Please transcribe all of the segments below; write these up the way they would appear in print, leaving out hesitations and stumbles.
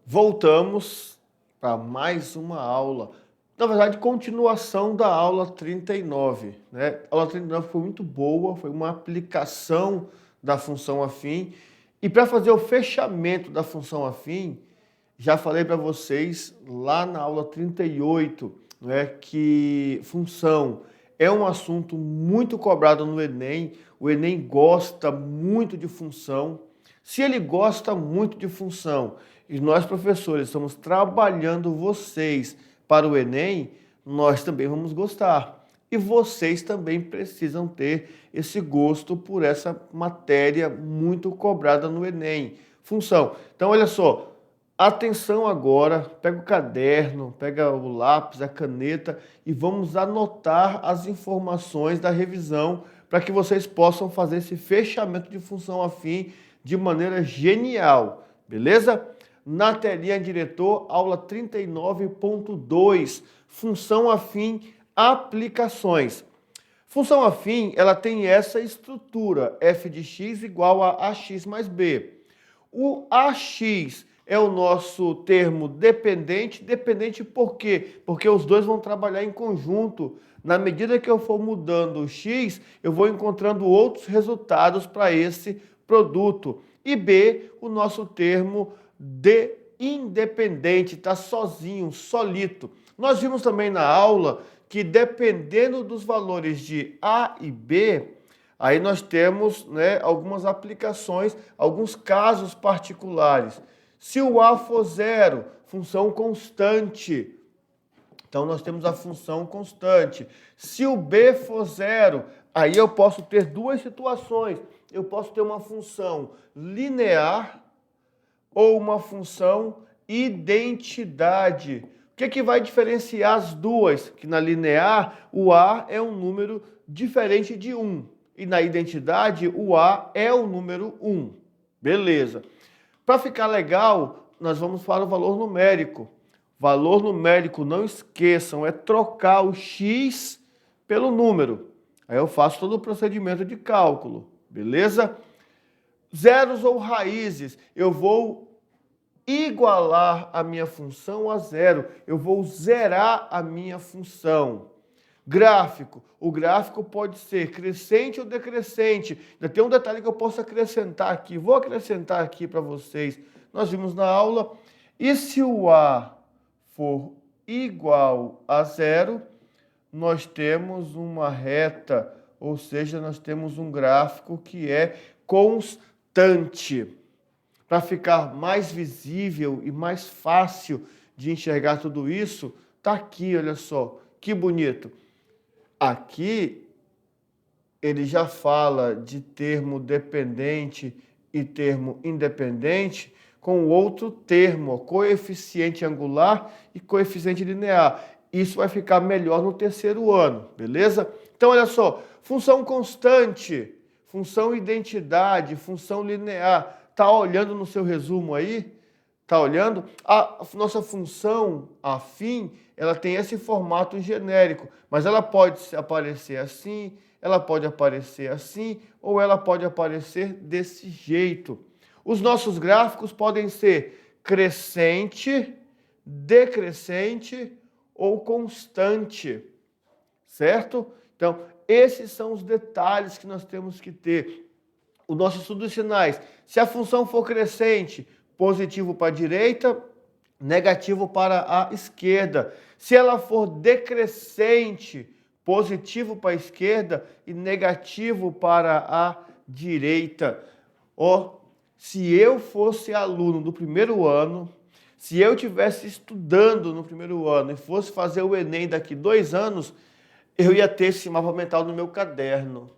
Voltamos para mais uma aula. Na verdade, continuação da aula 39, né? A aula 39 foi muito boa, foi uma aplicação da função afim. E para fazer o fechamento da função afim, já falei para vocês lá na aula 38, né, que função é um assunto muito cobrado no Enem. O Enem gosta muito de função. Se ele gosta muito de função e nós, professores, estamos trabalhando vocês para o Enem, nós também vamos gostar. E vocês também precisam ter esse gosto por essa matéria muito cobrada no Enem. Função. Então, olha só. Atenção agora, pega o caderno, pega o lápis, a caneta e vamos anotar as informações da revisão para que vocês possam fazer esse fechamento de função afim de maneira genial, beleza? Na telinha, diretor, aula 39.2, função afim, aplicações. Função afim, ela tem essa estrutura, f de x igual a ax mais b. O ax é o nosso termo dependente. Dependente por quê? Porque os dois vão trabalhar em conjunto. Na medida que eu for mudando o x, eu vou encontrando outros resultados para esse produto. E B, o nosso termo de independente, está sozinho, solito. Nós vimos também na aula que dependendo dos valores de A e B, aí nós temos, né, algumas aplicações, alguns casos particulares. Se o A for zero, função constante, então nós temos a função constante. Se o B for zero, aí eu posso ter duas situações. Eu posso ter uma função linear ou uma função identidade. O que vai diferenciar as duas? Que na linear, o A é um número diferente de 1. E na identidade, o A é o número 1. Beleza. Para ficar legal, nós vamos para o valor numérico. Valor numérico, não esqueçam, é trocar o x pelo número. Aí eu faço todo o procedimento de cálculo, beleza? Zeros ou raízes, eu vou igualar a minha função a zero. Eu vou zerar a minha função. Gráfico. O gráfico pode ser crescente ou decrescente. Ainda tem um detalhe que eu posso acrescentar aqui. Vou acrescentar aqui para vocês. Nós vimos na aula. E se o A for igual a zero, nós temos uma reta, ou seja, nós temos um gráfico que é constante. Para ficar mais visível e mais fácil de enxergar tudo isso, tá aqui, olha só, que bonito. Aqui ele já fala de termo dependente e termo independente com outro termo, coeficiente angular e coeficiente linear. Isso vai ficar melhor no terceiro ano, beleza? Então, olha só, função constante, função identidade, função linear. Tá olhando no seu resumo aí? Tá olhando? A nossa função afim, ela tem esse formato genérico, mas ela pode aparecer assim, ela pode aparecer assim, ou ela pode aparecer desse jeito. Os nossos gráficos podem ser crescente, decrescente ou constante, certo? Então, esses são os detalhes que nós temos que ter. O nosso estudo de sinais, se a função for crescente, positivo para a direita, negativo para a esquerda. Se ela for decrescente, positivo para a esquerda e negativo para a direita. Se eu fosse aluno do primeiro ano, se eu estivesse estudando no primeiro ano e fosse fazer o Enem daqui 2 anos, eu ia ter esse mapa mental no meu caderno.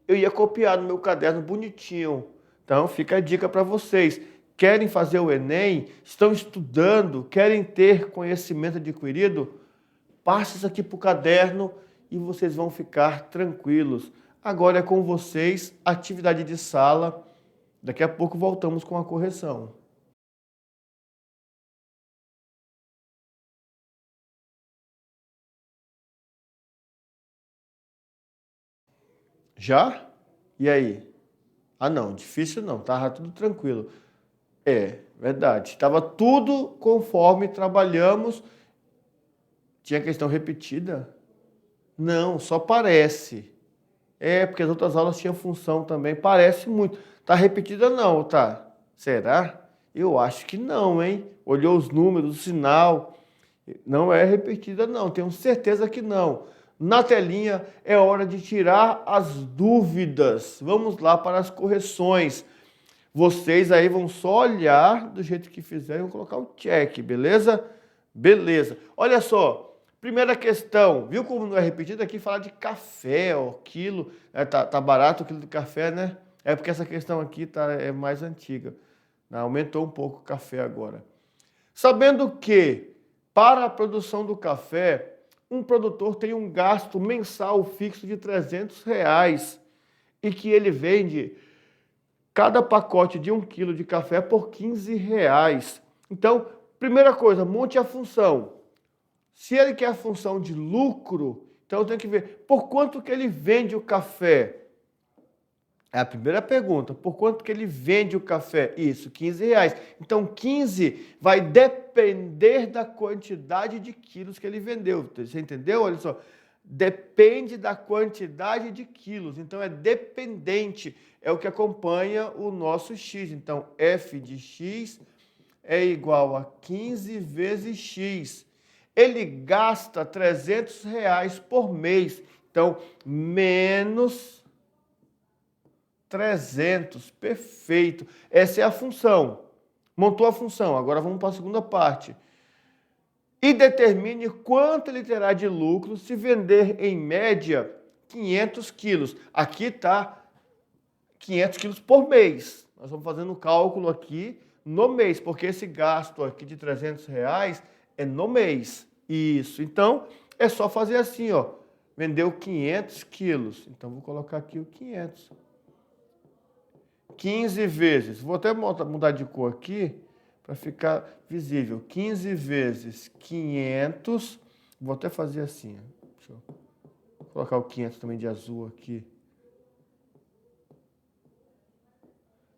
Eu ia copiar no meu caderno bonitinho. Então, fica a dica para vocês. Querem fazer o Enem? Estão estudando? Querem ter conhecimento adquirido? Passe isso aqui para o caderno e vocês vão ficar tranquilos. Agora é com vocês, atividade de sala. Daqui a pouco voltamos com a correção. Já? E aí? Ah, não, difícil não, tava tudo tranquilo. É, verdade. Estava tudo conforme trabalhamos. Tinha questão repetida? Não, só parece. É, porque as outras aulas tinham função também. Parece muito. Tá repetida não, tá? Será? Eu acho que não, hein? Olhou os números, o sinal. Não é repetida não, tenho certeza que não. Na telinha é hora de tirar as dúvidas. Vamos lá para as correções. Vocês aí vão só olhar do jeito que fizerem e vão colocar o check, beleza? Beleza. Olha só, primeira questão, viu como não é repetido aqui? Falar de café, ó, quilo, tá barato o quilo de café, né? É porque essa questão aqui é mais antiga. Aumentou um pouco o café agora. Sabendo que, para a produção do café, um produtor tem um gasto mensal fixo de R$ 300 e que ele vende cada pacote de 1 quilo de café por R$ 15. Então, primeira coisa, monte a função. Se ele quer a função de lucro, então tem que ver por quanto que ele vende o café. É a primeira pergunta. Por quanto que ele vende o café? Isso, R$ 15. Então, 15 vai depender da quantidade de quilos que ele vendeu. Você entendeu? Olha só. Depende da quantidade de quilos. Então, é dependente. É o que acompanha o nosso X. Então, F de X é igual a 15 vezes X. Ele gasta R$ 300 por mês. Então, menos 300, perfeito. Essa é a função. Montou a função, agora vamos para a segunda parte. E determine quanto ele terá de lucro se vender, em média, 500 quilos. Aqui está 500 quilos por mês. Nós vamos fazendo o cálculo aqui no mês, porque esse gasto aqui de R$ 300 é no mês. Isso, então é só fazer assim, ó. Vendeu 500 quilos. Então vou colocar aqui o 500. 15 vezes, vou até mudar de cor aqui para ficar visível. 15 vezes 500, vou até fazer assim. Deixa eu colocar o 500 também de azul aqui.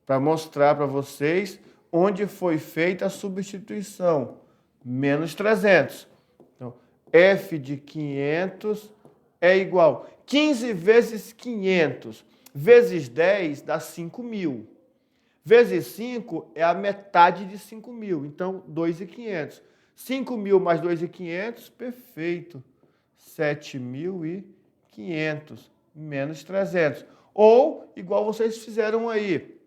Para mostrar para vocês onde foi feita a substituição. Menos 300. Então, F de 500 é igual 15 vezes 500. Vezes 10 dá 5.000. Vezes 5 é a metade de 5.000. Então, 2.500. 5.000 mais 2.500, perfeito. 7.500 menos 300. Ou, igual vocês fizeram aí,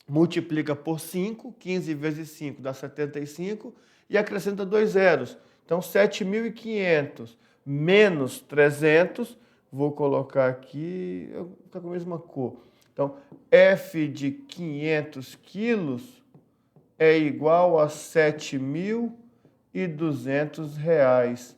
multiplica por 5, 15 vezes 5 dá 75 e acrescenta 2 zeros. Então, 7.500 menos 300, vou colocar aqui, está com a mesma cor. Então, F de 500 quilos é igual a R$ 7.200.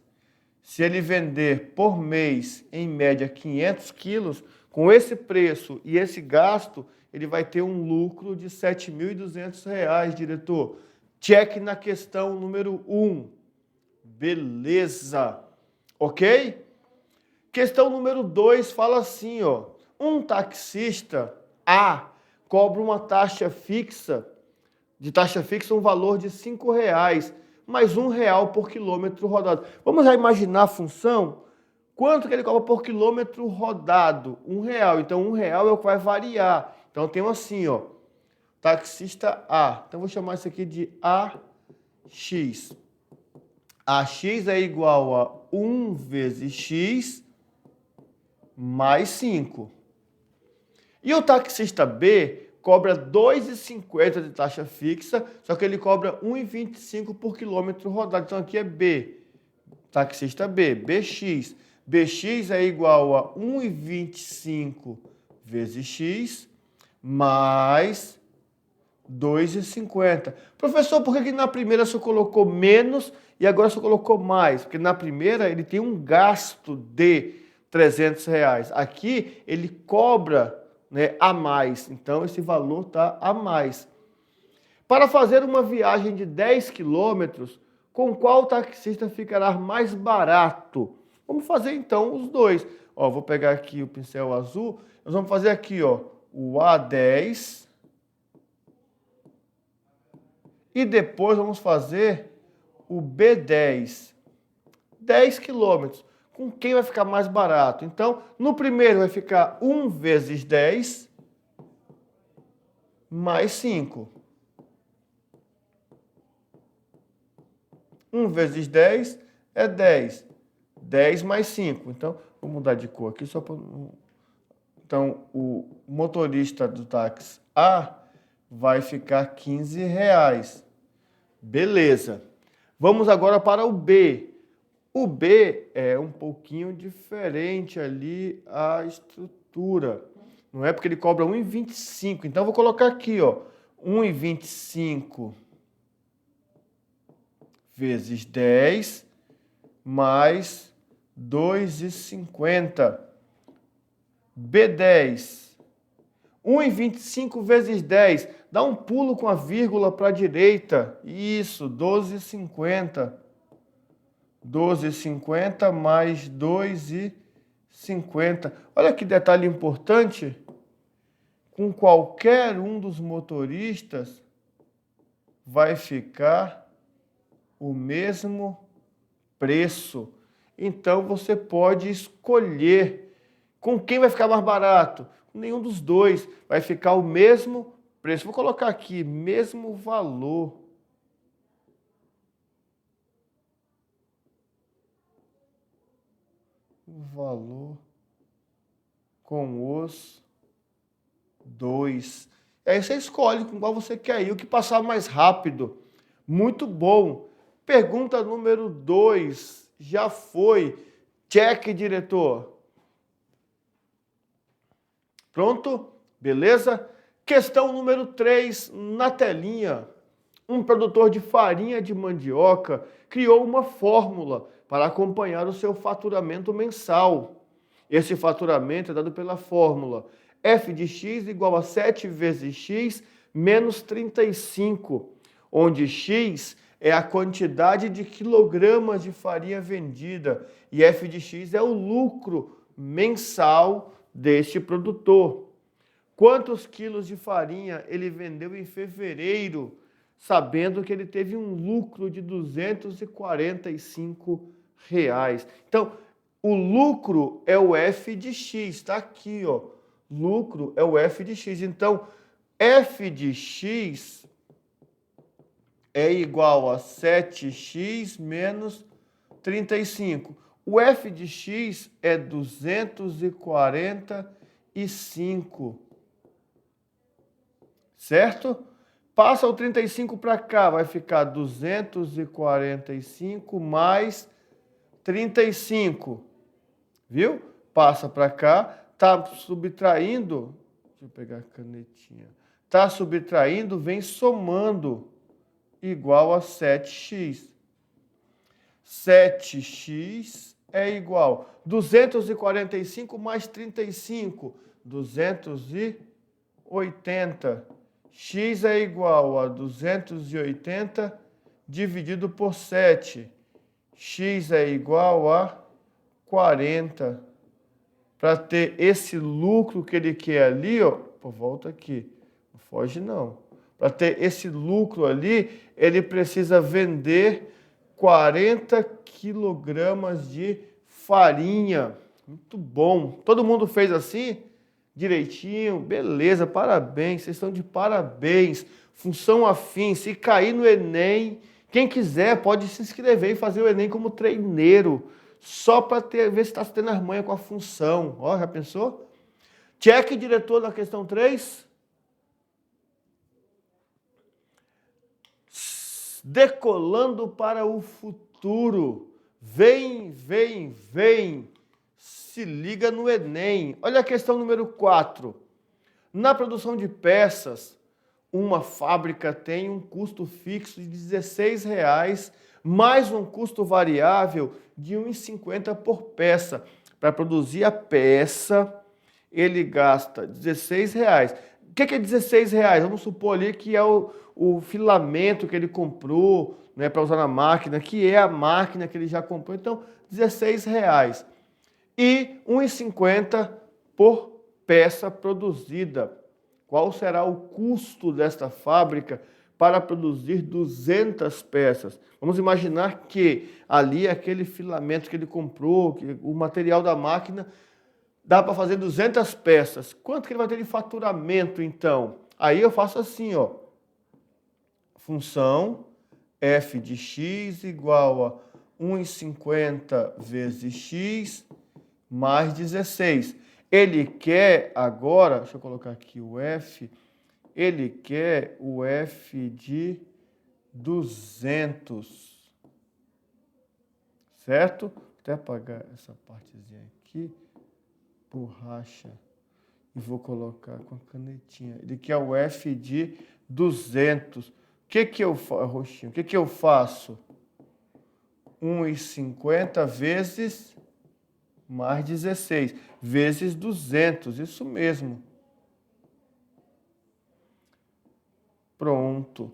Se ele vender por mês, em média, 500 quilos, com esse preço e esse gasto, ele vai ter um lucro de R$ 7.200, diretor. Check na questão número 1. Beleza. Ok? Questão número 2 fala assim, ó. Um taxista A cobra uma taxa fixa, um valor de R$ 5,00, mais R$ 1 por quilômetro rodado. Vamos já imaginar a função? Quanto que ele cobra por quilômetro rodado? R$ 1. Então, R$ 1 é o que vai variar. Então, tem assim, ó. Taxista A. Então, vou chamar isso aqui de AX. AX é igual a 1 vezes X mais 5. E o taxista B cobra R$ 2,50 de taxa fixa, só que ele cobra R$ 1,25 por quilômetro rodado. Então aqui é B. Taxista B, BX. BX é igual a 1,25 vezes X mais 2,50. Professor, por que na primeira só colocou menos e agora só colocou mais? Porque na primeira ele tem um gasto de R$ 300. Aqui ele cobra, né, a mais. Então esse valor está a mais. Para fazer uma viagem de 10 quilômetros, com qual taxista ficará mais barato? Vamos fazer então os dois. Ó, vou pegar aqui o pincel azul, nós vamos fazer aqui, ó, o A10 e depois vamos fazer o B10. 10 quilômetros. Com quem vai ficar mais barato? Então, no primeiro vai ficar 1 vezes 10 mais 5. 1 vezes 10 é 10. 10 mais 5. Então, vou mudar de cor aqui só para... Então, o motorista do táxi A vai ficar R$ 15. Beleza. Vamos agora para o B. O B é um pouquinho diferente ali a estrutura. Não é porque ele cobra 1,25. Então, eu vou colocar aqui, ó, 1,25 vezes 10 mais 2,50. B10. 1,25 vezes 10. Dá um pulo com a vírgula para a direita. Isso, 12,50. 12,50 mais 2,50. Olha que detalhe importante. Com qualquer um dos motoristas vai ficar o mesmo preço. Então você pode escolher com quem vai ficar mais barato. Nenhum dos dois vai ficar o mesmo preço. Vou colocar aqui, mesmo valor. O valor com os dois. E aí você escolhe com qual você quer ir, o que passar mais rápido. Muito bom. Pergunta número 2. Já foi. Check, diretor. Pronto? Beleza? Questão número 3 na telinha. Um produtor de farinha de mandioca criou uma fórmula para acompanhar o seu faturamento mensal. Esse faturamento é dado pela fórmula f de x igual a 7 vezes x menos 35, onde x é a quantidade de quilogramas de farinha vendida e f de x é o lucro mensal deste produtor. Quantos quilos de farinha ele vendeu em fevereiro, sabendo que ele teve um lucro de R$ 245? Então, o lucro é o f de x, está aqui, ó. Lucro é o f de x. Então, f de x é igual a 7x menos 35. O f de x é 245. Certo? Passa o 35 para cá, vai ficar 245 mais 35. Viu? Passa para cá, tá subtraindo. Deixa eu pegar a canetinha. Tá subtraindo, vem somando, igual a 7x. 7x é igual a 245 mais 35, 280. X é igual a 280 dividido por 7. X é igual a 40. Para ter esse lucro que ele quer ali, ó, pô, volta aqui, não foge não. Para ter esse lucro ali, ele precisa vender 40 quilogramas de farinha. Muito bom. Todo mundo fez assim? Direitinho? Beleza, parabéns. Vocês estão de parabéns. Função afim. Se cair no Enem, quem quiser pode se inscrever e fazer o Enem como treineiro. Só para ver se está tendo as manhas com a função. Ó, já pensou? Check, diretor, na questão 3. Decolando para o futuro. Vem, vem, vem. Se liga no Enem. Olha a questão número 4. Na produção de peças, uma fábrica tem um custo fixo de R$16, mais um custo variável de R$ 1,50 por peça. Para produzir a peça, ele gasta R$16. que é 16 reais? Vamos supor ali que é o filamento que ele comprou, né, para usar na máquina, que é a máquina que ele já comprou. Então, 16 reais. E 1,50 por peça produzida. Qual será o custo desta fábrica para produzir 200 peças? Vamos imaginar que ali aquele filamento que ele comprou, que o material da máquina, dá para fazer 200 peças. Quanto que ele vai ter de faturamento, então? Aí eu faço assim, ó. Função f de x igual a 1,50 vezes x mais 16. Ele quer agora, deixa eu colocar aqui o f, ele quer o f de 200, certo? Vou até apagar essa partezinha aqui, borracha, e vou colocar com a canetinha. Ele quer o f de 200. O que eu faço, roxinho? O que eu faço? 1,50 vezes mais 16, vezes 200, isso mesmo. Pronto.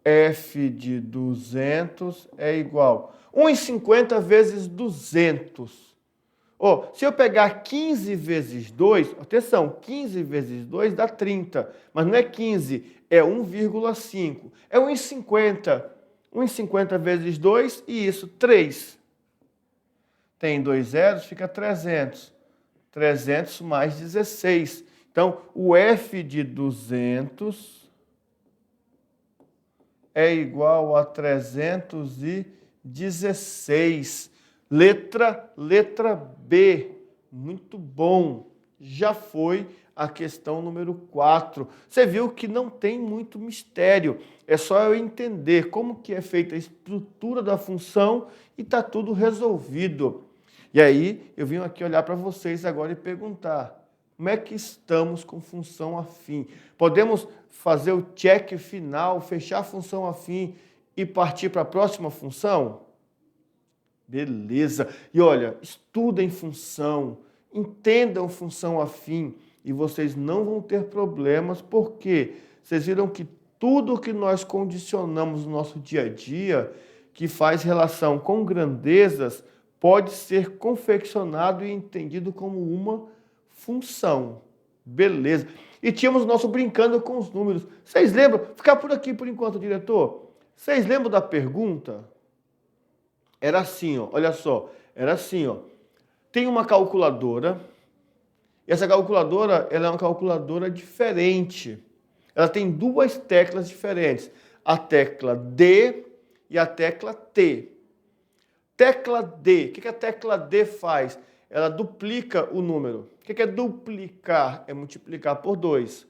F de 200 é igual. 1,50 vezes 200. Oh, se eu pegar 15 vezes 2, atenção, 15 vezes 2 dá 30, mas não é 15, é 1,5. É 1,50. 1,50 vezes 2 e isso, 3. Tem 2 zeros, fica 300. 300 mais 16. Então, o F de 200 é igual a 316. Letra B. Muito bom. Já foi a questão número 4. Você viu que não tem muito mistério. É só eu entender como que é feita a estrutura da função e está tudo resolvido. E aí, eu vim aqui olhar para vocês agora e perguntar, como é que estamos com função afim? Podemos fazer o check final, fechar a função afim e partir para a próxima função? Beleza. E olha, estudem função, entendam função afim e vocês não vão ter problemas, porque vocês viram que tudo que nós condicionamos no nosso dia a dia, que faz relação com grandezas, pode ser confeccionado e entendido como uma função. Beleza. E tínhamos o nosso brincando com os números. Vocês lembram? Ficar por aqui por enquanto, diretor. Vocês lembram da pergunta? Era assim, ó. Olha só. Era assim, ó. Tem uma calculadora. E essa calculadora, ela é uma calculadora diferente. Ela tem duas teclas diferentes. A tecla D e a tecla T. Tecla D, o que a tecla D faz? Ela duplica o número. O que é duplicar? É multiplicar por 2.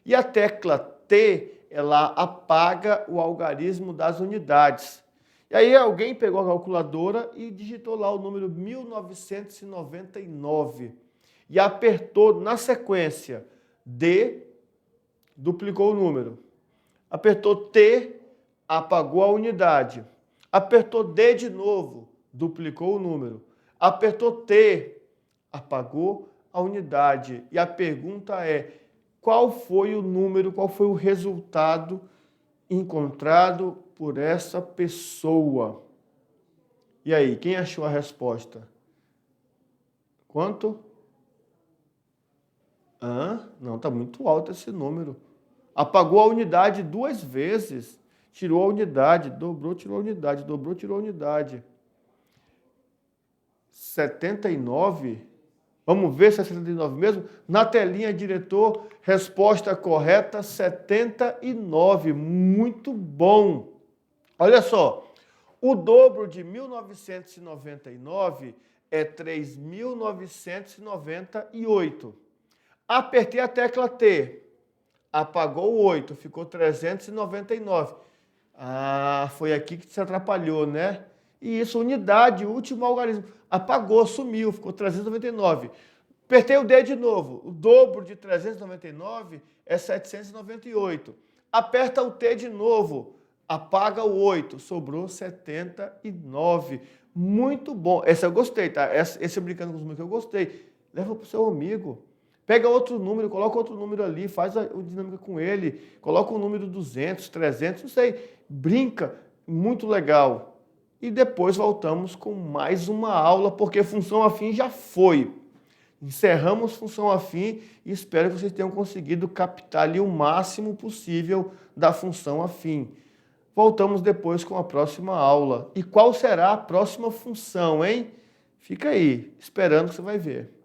E a tecla T, ela apaga o algarismo das unidades. E aí alguém pegou a calculadora e digitou lá o número 1999. E apertou na sequência D, duplicou o número. Apertou T, apagou a unidade. Apertou D de novo, duplicou o número. Apertou T, apagou a unidade. E a pergunta é, qual foi o número, qual foi o resultado encontrado por essa pessoa? E aí, quem achou a resposta? Quanto? Não, está muito alto esse número. Apagou a unidade 2 vezes. Tirou a unidade, dobrou, tirou a unidade, dobrou, tirou a unidade. 79. Vamos ver se é 79 mesmo? Na telinha, diretor, resposta correta, 79. Muito bom. Olha só, o dobro de 1999 é 3.998. Apertei a tecla T, apagou o 8, ficou 399. Foi aqui que se atrapalhou, né? E isso, unidade, último algarismo. Apagou, sumiu, ficou 399. Apertei o D de novo. O dobro de 399 é 798. Aperta o T de novo. Apaga o 8. Sobrou 79. Muito bom. Essa eu gostei, tá? Esse brincando com os números que eu gostei. Leva para o seu amigo. Pega outro número, coloca outro número ali, faz a dinâmica com ele, coloca o número 200, 300, não sei, brinca, muito legal. E depois voltamos com mais uma aula, porque função afim já foi. Encerramos função afim e espero que vocês tenham conseguido captar ali o máximo possível da função afim. Voltamos depois com a próxima aula. E qual será a próxima função, hein? Fica aí, esperando que você vai ver.